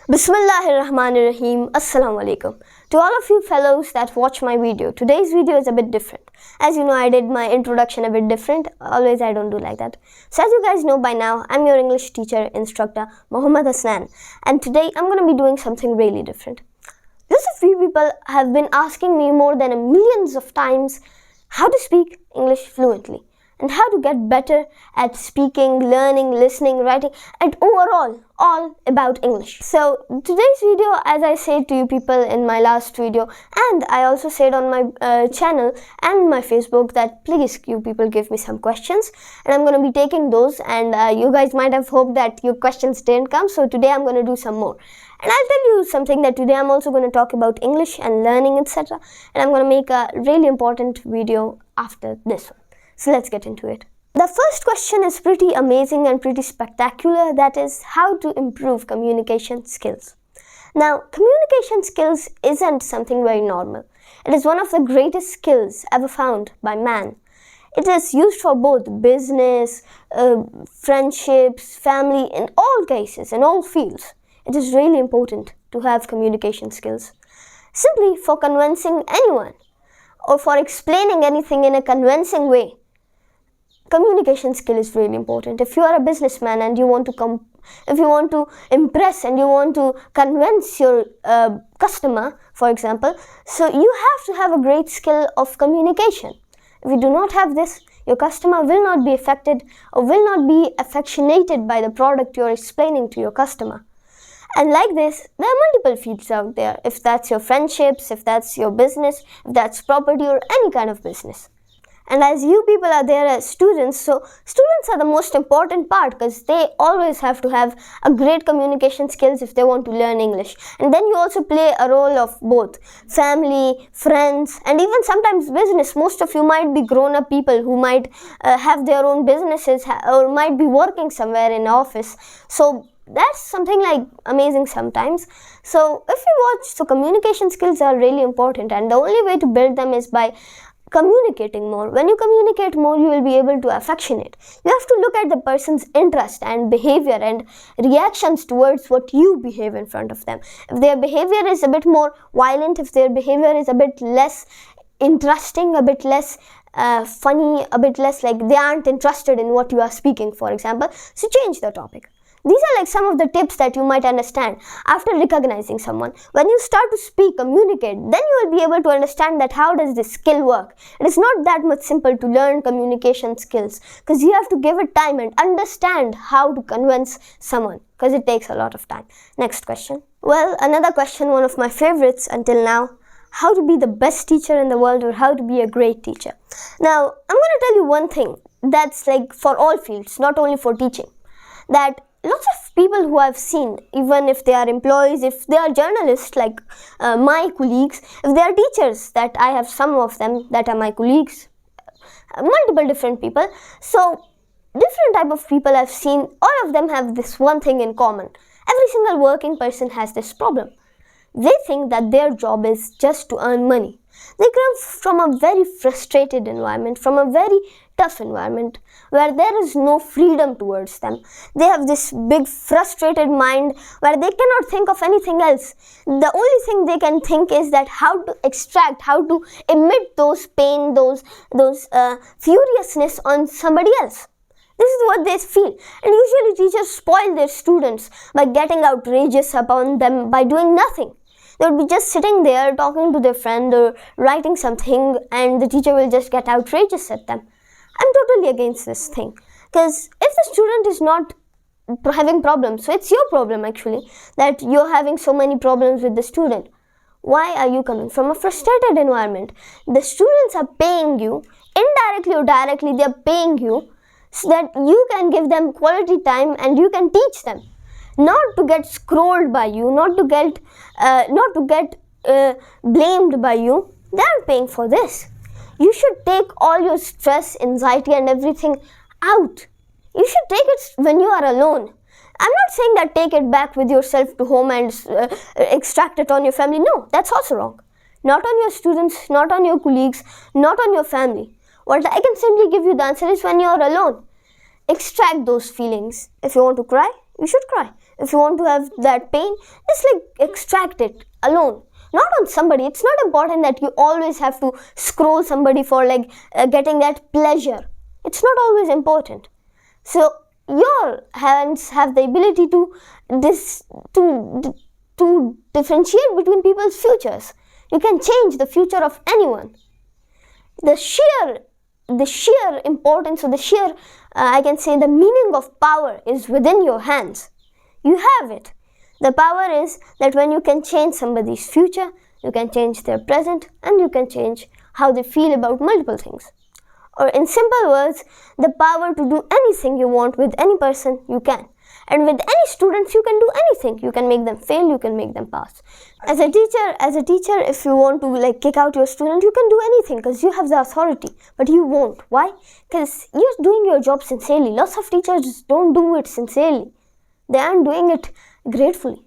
Bismillahirrahmanirrahim. Assalamu alaikum. To all of you fellows that watch my video, today's video is a bit different. As you know, I did my introduction a bit different. Always I don't do like that. So as you guys know by now, I'm your English teacher, instructor, Muhammad Hasnain. And today I'm going to be doing something really different. Lots of few people have been asking me more than millions of times how to speak English fluently. And how to get better at speaking, learning, listening, writing, and overall, all about English. So today's video, as I said to you people in my last video, and I also said on my channel and my Facebook that please you people give me some questions, and I'm going to be taking those, and you guys might have hoped that your questions didn't come, so today I'm going to do some more. And I'll tell you something that today I'm also going to talk about English and learning, etc. And I'm going to make a really important video after this one. So let's get into it. The first question is pretty amazing and pretty spectacular. That is how to improve communication skills. Now, communication skills isn't something very normal. It is one of the greatest skills ever found by man. It is used for both business, friendships, family, in all cases, in all fields. It is really important to have communication skills. Simply for convincing anyone or for explaining anything in a convincing way. Communication skill is really important. If you are a businessman and you want to impress and you want to convince your customer, for example, so you have to have a great skill of communication. If you do not have this, your customer will not be affected or will not be affectionated by the product you are explaining to your customer. And like this, there are multiple fields out there. If that's your friendships, if that's your business, if that's property or any kind of business. And as you people are there as students, so students are the most important part because they always have to have a great communication skills if they want to learn English. And then you also play a role of both family, friends, and even sometimes business. Most of you might be grown-up people who might have their own businesses or might be working somewhere in office. So that's something like amazing sometimes. So if you watch, so communication skills are really important, and the only way to build them is by communicating more. When you communicate more, you will be able to affectionate. You have to look at the person's interest and behavior and reactions towards what you behave in front of them. If their behavior is a bit more violent, if their behavior is a bit less interesting, a bit less funny, a bit less like they aren't interested in what you are speaking, for example, so change the topic. These are like some of the tips that you might understand after recognizing someone. When you start to speak, communicate, then you will be able to understand that how does this skill work. It is not that much simple to learn communication skills because you have to give it time and understand how to convince someone because it takes a lot of time. Next question. Well, another question, one of my favorites until now. How to be the best teacher in the world or how to be a great teacher. Now, I'm going to tell you one thing that's like for all fields, not only for teaching. That lots of people who I've seen, even if they are employees, if they are journalists like my colleagues, if they are teachers, that I have some of them that are my colleagues, multiple different people. So different type of people I've seen, all of them have this one thing in common. Every single working person has this problem. They think that their job is just to earn money. They come from a very frustrated environment, from a very tough environment where there is no freedom towards them. They have this big frustrated mind where they cannot think of anything else. The only thing they can think is that how to extract, how to emit those pain, those furiousness on somebody else. This is what they feel. And usually teachers spoil their students by getting outrageous upon them by doing nothing. They would be just sitting there talking to their friend or writing something, and the teacher will just get outrageous at them. I'm totally against this thing. Because if the student is not having problems, so it's your problem actually, that you're having so many problems with the student. Why are you coming from a frustrated environment? The students are paying you, indirectly or directly, they're paying you so that you can give them quality time and you can teach them. Not to get scrolled by you, not to get blamed by you. They're paying for this. You should take all your stress, anxiety and everything out. You should take it when you are alone. I'm not saying that take it back with yourself to home and extract it on your family. No, that's also wrong. Not on your students, not on your colleagues, not on your family. What I can simply give you the answer is when you are alone. Extract those feelings. If you want to cry, you should cry. If you want to have that pain, just like extract it alone, not on somebody. It's not important that you always have to scroll somebody for like getting that pleasure. It's not always important. So your hands have the ability to differentiate between people's futures. You can change the future of anyone. The sheer importance, or the sheer I can say the meaning of power is within your hands. You have it. The power is that when you can change somebody's future, you can change their present, and you can change how they feel about multiple things. Or in simple words, the power to do anything you want with any person, you can. And with any students, you can do anything. You can make them fail, you can make them pass. As a teacher, if you want to like kick out your student, you can do anything because you have the authority. But you won't. Why? Because you're doing your job sincerely. Lots of teachers don't do it sincerely. They aren't doing it gratefully.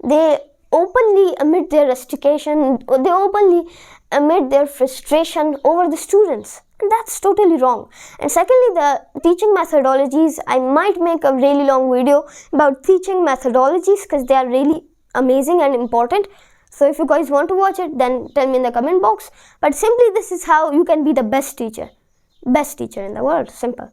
They openly admit their rustication, or they openly admit their frustration over the students. And that's totally wrong. And secondly, the teaching methodologies, I might make a really long video about teaching methodologies because they are really amazing and important. So if you guys want to watch it, then tell me in the comment box. But simply, this is how you can be the best teacher in the world. Simple.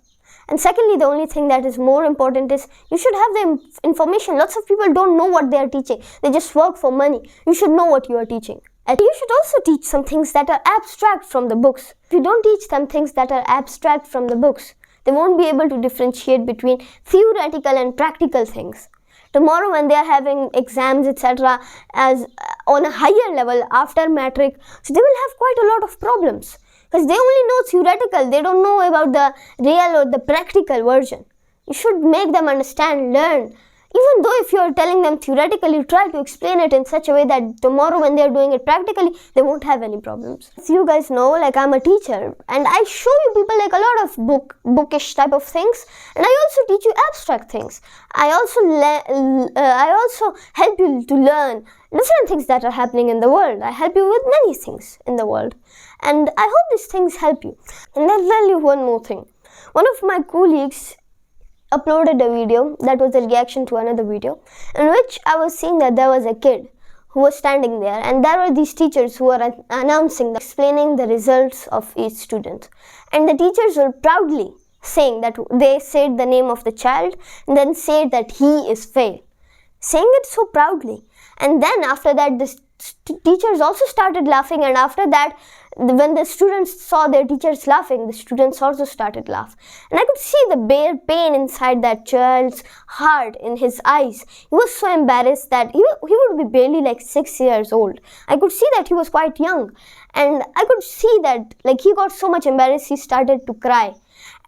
And secondly, the only thing that is more important is you should have the information. Lots of people don't know what they are teaching. They just work for money. You should know what you are teaching. And you should also teach some things that are abstract from the books. If you don't teach them things that are abstract from the books, they won't be able to differentiate between theoretical and practical things. Tomorrow when they are having exams, etc., as on a higher level after matric, so they will have quite a lot of problems. Because they only know theoretical, they don't know about the real or the practical version. You should make them understand, learn. Even though if you are telling them theoretically, try to explain it in such a way that tomorrow when they are doing it practically, they won't have any problems. As you guys know, like I'm a teacher and I show you people like a lot of bookish type of things, and I also teach you abstract things. I also help you to learn different things that are happening in the world. I help you with many things in the world, and I hope these things help you. And I'll tell you one more thing. One of my colleagues uploaded a video that was a reaction to another video in which I was seeing that there was a kid who was standing there, and there were these teachers who were explaining the results of each student, and the teachers were proudly saying that they said the name of the child and then said that he is fail, saying it so proudly. And then after that the teachers also started laughing, and after that when the students saw their teachers laughing, the students also started laughing. And I could see the bare pain inside that child's heart, in his eyes. He was so embarrassed that he would be barely like 6 years old. I could see that he was quite young, and I could see that like he got so much embarrassed he started to cry.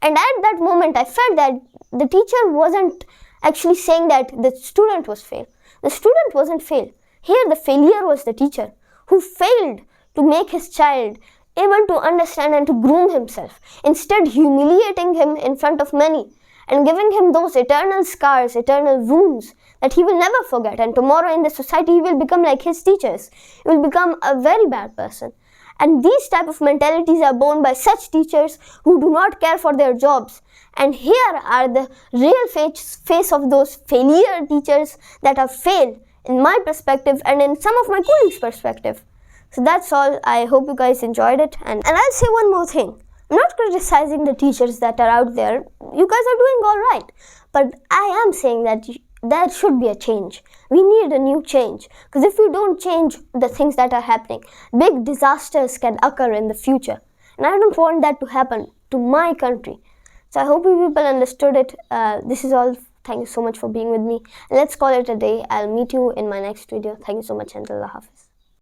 And at that moment I felt that the teacher wasn't actually saying that the student was fail. The student wasn't fail. Here the failure was the teacher who failed to make his child able to understand and to groom himself, instead humiliating him in front of many and giving him those eternal scars, eternal wounds that he will never forget. And tomorrow in the society he will become like his teachers. He will become a very bad person. And these type of mentalities are born by such teachers who do not care for their jobs. And here are the real face of those failure teachers that have failed in my perspective and in some of my colleagues' perspective. So that's all. I hope you guys enjoyed it. And I'll say one more thing. I'm not criticizing the teachers that are out there. You guys are doing all right. But I am saying that there should be a change. We need a new change. Because if we don't change the things that are happening, big disasters can occur in the future. And I don't want that to happen to my country. So I hope you people understood it. This is all. Thank you so much for being with me. And let's call it a day. I'll meet you in my next video. Thank you so much, and Allah Hafiz.